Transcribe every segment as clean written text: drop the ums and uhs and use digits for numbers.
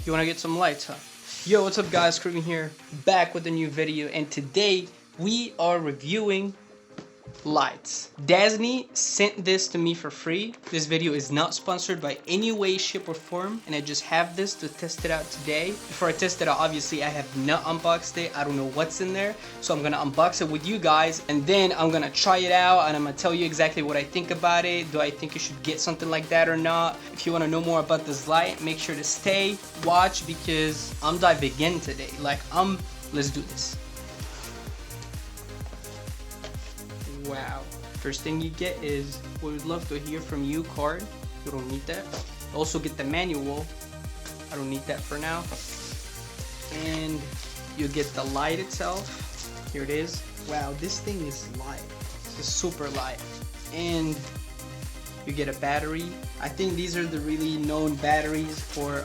You wanna get some lights, huh? Yo, what's up guys, Kareem here, back with a new video, and today we are reviewing lights. Disney sent this to me for free. This video is not sponsored by any way, shape, or form, and I just have this to test it out today. Before I test it out, obviously I have not unboxed it. I don't know what's in there, so I'm gonna unbox it with you guys, and then I'm gonna try it out, and I'm gonna tell you exactly what I think about it. Do I think you should get something like that or not? If you want to know more about this light, make sure to stay, watch, because I'm diving in today. Let's do this. Wow. First thing you get is, we would love to hear from you card. You don't need that. Also get the manual. I don't need that for now. And you get the light itself. Here it is. Wow, this thing is light. This is super light. And you get a battery. I think these are the really known batteries for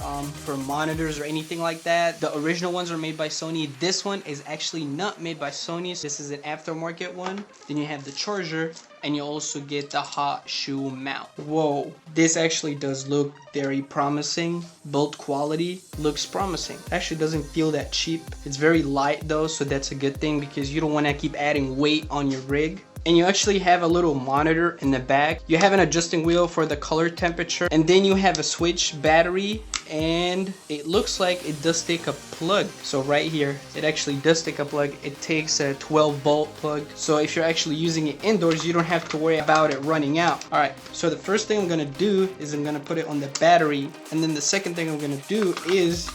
monitors or anything like that. The original ones are made by Sony. This one is actually not made by Sony. So this is an aftermarket one. Then you have the charger, and you also get the hot shoe mount. Whoa, this actually does look very promising. Build quality looks promising. Actually doesn't feel that cheap. It's very light though, so that's a good thing because you don't want to keep adding weight on your rig. And you actually have a little monitor in the back. You have an adjusting wheel for the color temperature, and then you have a switch battery, and it looks like it does take a plug. So right here, it actually does take a plug. It takes a 12-volt plug. So if you're actually using it indoors, you don't have to worry about it running out. All right, so the first thing I'm gonna do is I'm gonna put it on the battery, and then the second thing I'm gonna do is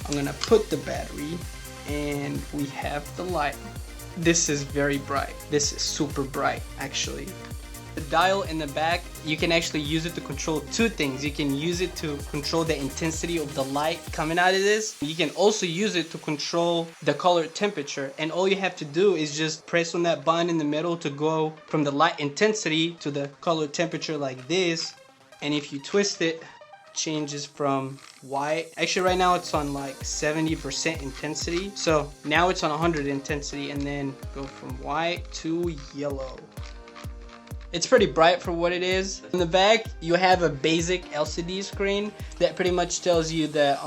I'm gonna put the battery, and we have the light. This is very bright. This is super bright actually. The dial in the back, you can actually use it to control two things. You can use it to control the intensity of the light coming out of this. You can also use it to control the color temperature, and all you have to do is just press on that button in the middle to go from the light intensity to the color temperature like this. And if you twist it, changes from white. Actually right now it's on like 70% intensity, so now it's on 100 intensity, and then go from white to yellow. It's pretty bright for what it is. In the back you have a basic LCD screen that pretty much tells you the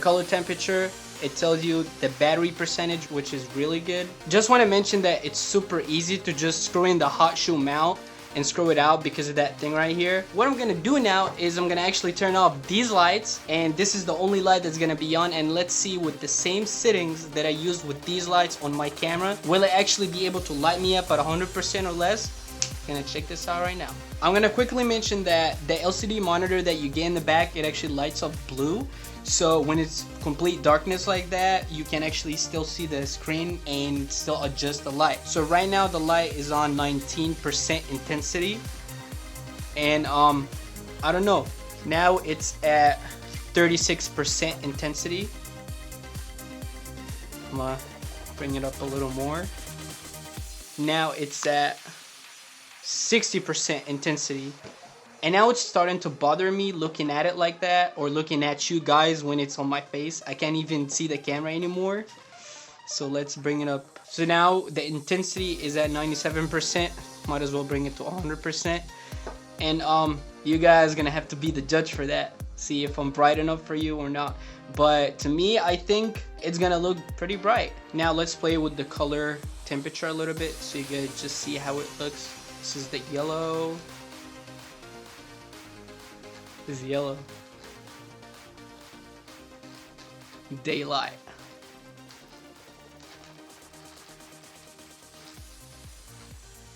color temperature. It tells you the battery percentage, which is really good. Just want to mention that it's super easy to just screw in the hot shoe mount and screw it out because of that thing right here. What I'm gonna do now is I'm gonna actually turn off these lights, and this is the only light that's gonna be on, and let's see with the same settings that I used with these lights on my camera, will it actually be able to light me up at 100% or less? Gonna check this out right now. I'm gonna quickly mention that the LCD monitor that you get in the back, it actually lights up blue. So when it's complete darkness like that, you can actually still see the screen and still adjust the light. So right now the light is on 19% intensity, and I don't know, now it's at 36% intensity. I'm gonna bring it up a little more. Now it's at 60% intensity. And now it's starting to bother me looking at it like that, or looking at you guys when it's on my face. I can't even see the camera anymore. So let's bring it up. So now the intensity is at 97%. Might as well bring it to 100%. And you guys gonna have to be the judge for that. See if I'm bright enough for you or not. But to me, I think it's gonna look pretty bright. Now let's play with the color temperature a little bit so you guys just see how it looks. This is the yellow. Is yellow. Daylight.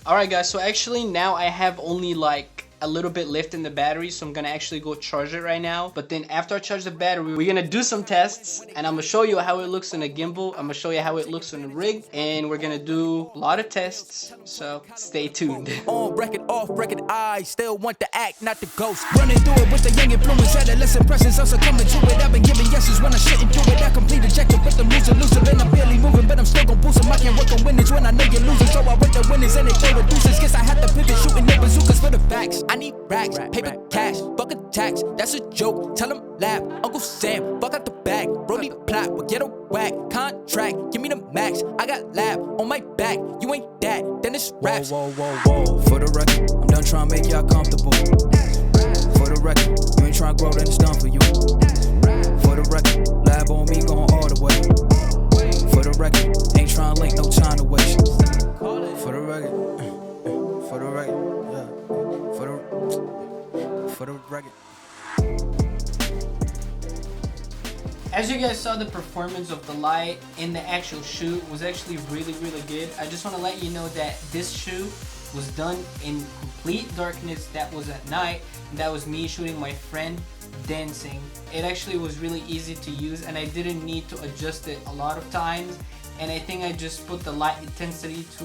Alright guys, so actually now I have only like a little bit left in the battery, so I'm gonna actually go charge it right now. But then after I charge the battery, we're gonna do some tests, and I'm gonna show you how it looks in a gimbal. I'm gonna show you how it looks on a rig, and we're gonna do a lot of tests, so stay tuned. On record, off record, I still want to act, not the ghost. Running through it with the young influence, adolescent presence, also coming to it. I've been giving yeses when I shouldn't do it. I complete ejected with the loser, and I'm barely moving, but I'm still gon' boost them. I can't work on winners when I know you're losing, so I work the winners and they throw the deuces. Guess I have to pivot, shooting the bazookas for the facts. I need racks, paper, cash, fuck a tax. That's a joke, tell them laugh. Uncle Sam, fuck out the bag. Brody plot, we'll get a whack. Contract, give me the max. I got lab on my back. You ain't that, then it's raps. Whoa, whoa, whoa, whoa. For the record, I'm done trying to make y'all comfortable. For the record, you ain't trying to grow, then it's done for you. For the record, break it. As you guys saw, the performance of the light in the actual shoot was actually really good. I just want to let you know that this shoot was done in complete darkness. That was at night, and that was me shooting my friend dancing. It actually was really easy to use, and I didn't need to adjust it a lot of times. And I think I just put the light intensity to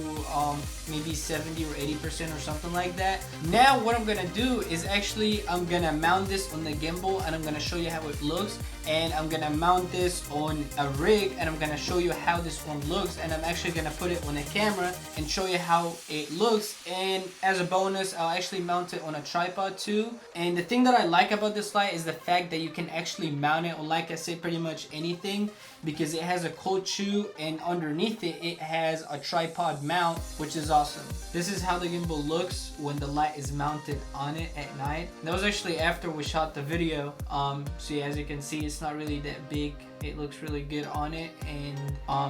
maybe 70 or 80% or something like that. Now what I'm gonna do is actually I'm gonna mount this on the gimbal, and I'm gonna show you how it looks. And I'm gonna mount this on a rig, and I'm gonna show you how this one looks. And I'm actually gonna put it on a camera and show you how it looks. And as a bonus, I'll actually mount it on a tripod too. And the thing that I like about this light is the fact that you can actually mount it on, like I said, pretty much anything, because it has a cold shoe, and underneath it, it has a tripod mount, which is awesome. This is how the gimbal looks when the light is mounted on it at night. That was actually after we shot the video. So yeah, as you can see, it's not really that big. It looks really good on it, and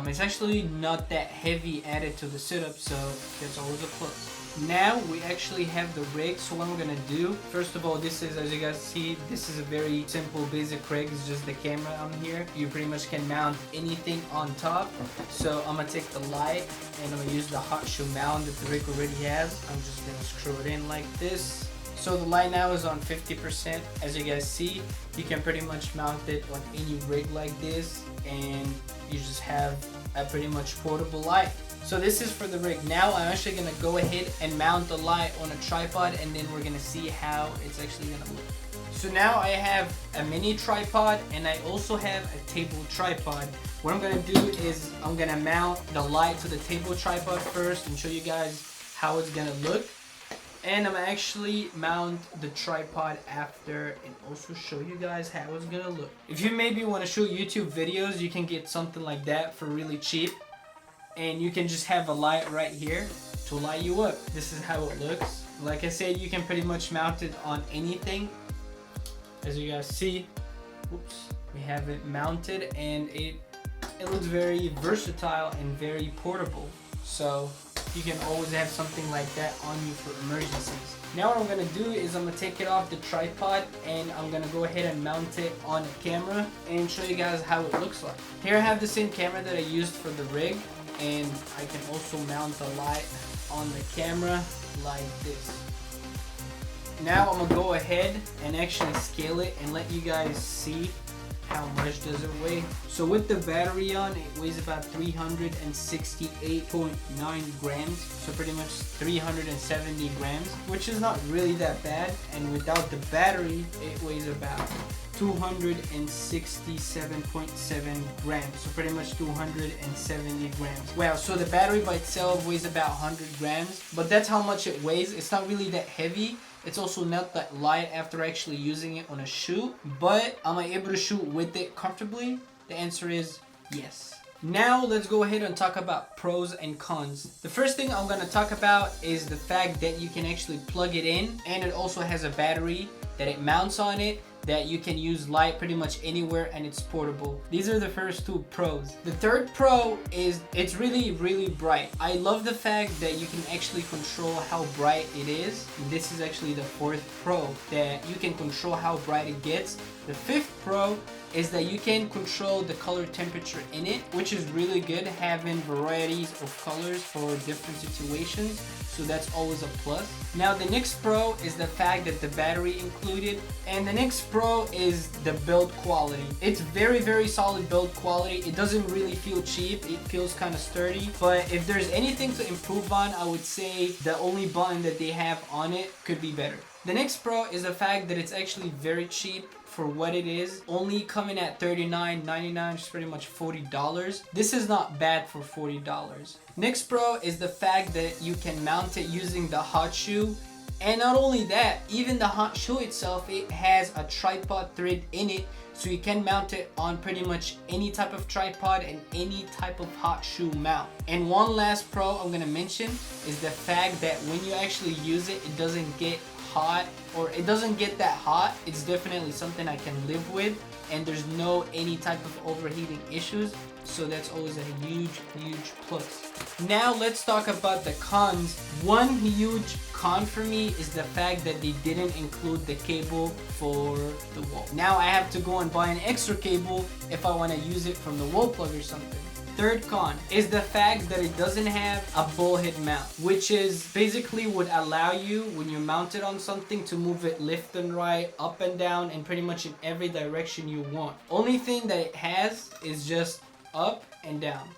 it's actually not that heavy added to the setup, so that's always a plus. Now we actually have the rig. So what I'm gonna do, first of all, this is, as you guys see, this is a very simple basic rig. It's just the camera on here. You pretty much can mount anything on top. So I'm gonna take the light, and I'm gonna use the hot shoe mount that the rig already has. I'm just gonna screw it in like this. So the light now is on 50%. As you guys see, you can pretty much mount it on any rig like this, and you just have a pretty much portable light. So this is for the rig. Now I'm actually gonna go ahead and mount the light on a tripod, and then we're gonna see how it's actually gonna look. So now I have a mini tripod, and I also have a table tripod. What I'm gonna do is I'm gonna mount the light to the table tripod first and show you guys how it's gonna look. And I'm actually mount the tripod after, and also show you guys how it's gonna look. If you maybe want to shoot YouTube videos, you can get something like that for really cheap. And you can just have a light right here to light you up. This is how it looks. Like I said, you can pretty much mount it on anything. As you guys see, oops, we have it mounted, and it looks very versatile and very portable. So you can always have something like that on you for emergencies. Now what I'm gonna do is I'm gonna take it off the tripod, and I'm gonna go ahead and mount it on a camera and show you guys how it looks like. Here I have the same camera that I used for the rig, and I can also mount the light on the camera like this. Now I'm gonna go ahead and actually scale it and let you guys see how much does it weigh. So with the battery on, it weighs about 368.9 grams, so pretty much 370 grams, which is not really that bad. And without the battery, it weighs about 267.7 grams, so pretty much 270 grams. Wow, so the battery by itself weighs about 100 grams, but that's how much it weighs. It's not really that heavy. It's also not that light after actually using it on a shoot, but am I able to shoot with it comfortably? The answer is yes. Now let's go ahead and talk about pros and cons. The first thing I'm going to talk about is the fact that you can actually plug it in, and it also has a battery that it mounts on it, that you can use light pretty much anywhere, and it's portable. These are the first two pros. The third pro is it's really bright. I love the fact that you can actually control how bright it is. This is actually the fourth pro, that you can control how bright it gets. The fifth pro is that you can control the color temperature in it, which is really good, having varieties of colors for different situations. So that's always a plus. Now the next pro is the fact that the battery included, and the next pro is the build quality. It's very solid build quality. It doesn't really feel cheap. It feels kind of sturdy, but if there's anything to improve on, I would say the only button that they have on it could be better. The next pro is the fact that it's actually very cheap for what it is, only coming at $39.99, which is pretty much $40. This is not bad for $40. Next pro is the fact that you can mount it using the hot shoe. And not only that, even the hot shoe itself, it has a tripod thread in it, so you can mount it on pretty much any type of tripod and any type of hot shoe mount. And one last pro I'm gonna mention is the fact that when you actually use it, it doesn't get hot, or it doesn't get that hot. It's definitely something I can live with. and there's no any type of overheating issues, so that's always a huge plus. Now let's talk about the cons. One huge con for me is the fact that they didn't include the cable for the wall. Now I have to go and buy an extra cable if I want to use it from the wall plug or something. Third con is the fact that it doesn't have a ball head mount, which is basically would allow you, when you're mounted on something, to move it left and right, up and down, and pretty much in every direction you want. Only thing that it has is just up and down.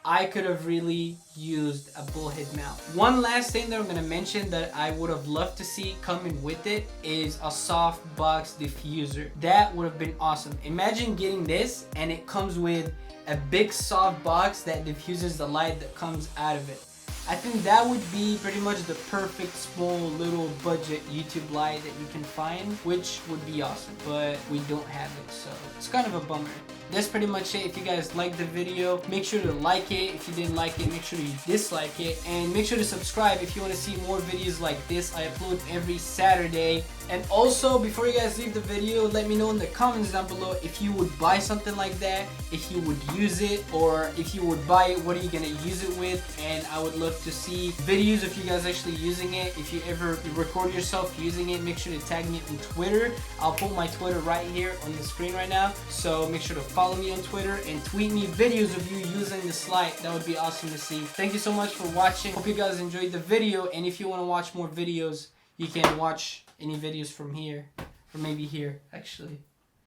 I could have really used a bullhead mount. One last thing that I'm gonna mention that I would have loved to see coming with it is a soft box diffuser. That would have been awesome. Imagine getting this and it comes with a big soft box that diffuses the light that comes out of it. I think that would be pretty much the perfect small little budget YouTube light that you can find, which would be awesome, but we don't have it, so it's kind of a bummer. That's pretty much it. If you guys liked the video, make sure to like it. If you didn't like it, make sure you dislike it, and make sure to subscribe if you want to see more videos like this. I upload every Saturday. And also, before you guys leave the video, let me know in the comments down below if you would buy something like that, if you would use it, or if you would buy it, what are you gonna use it with? And I would love to see videos of you guys actually using it. If you ever record yourself using it, make sure to tag me on Twitter. I'll put my Twitter right here on the screen right now, so make sure to follow me on Twitter and tweet me videos of you using this light. That would be awesome to see. Thank you so much for watching. Hope you guys enjoyed the video, and if you want to watch more videos, you can watch any videos from here, or maybe here actually.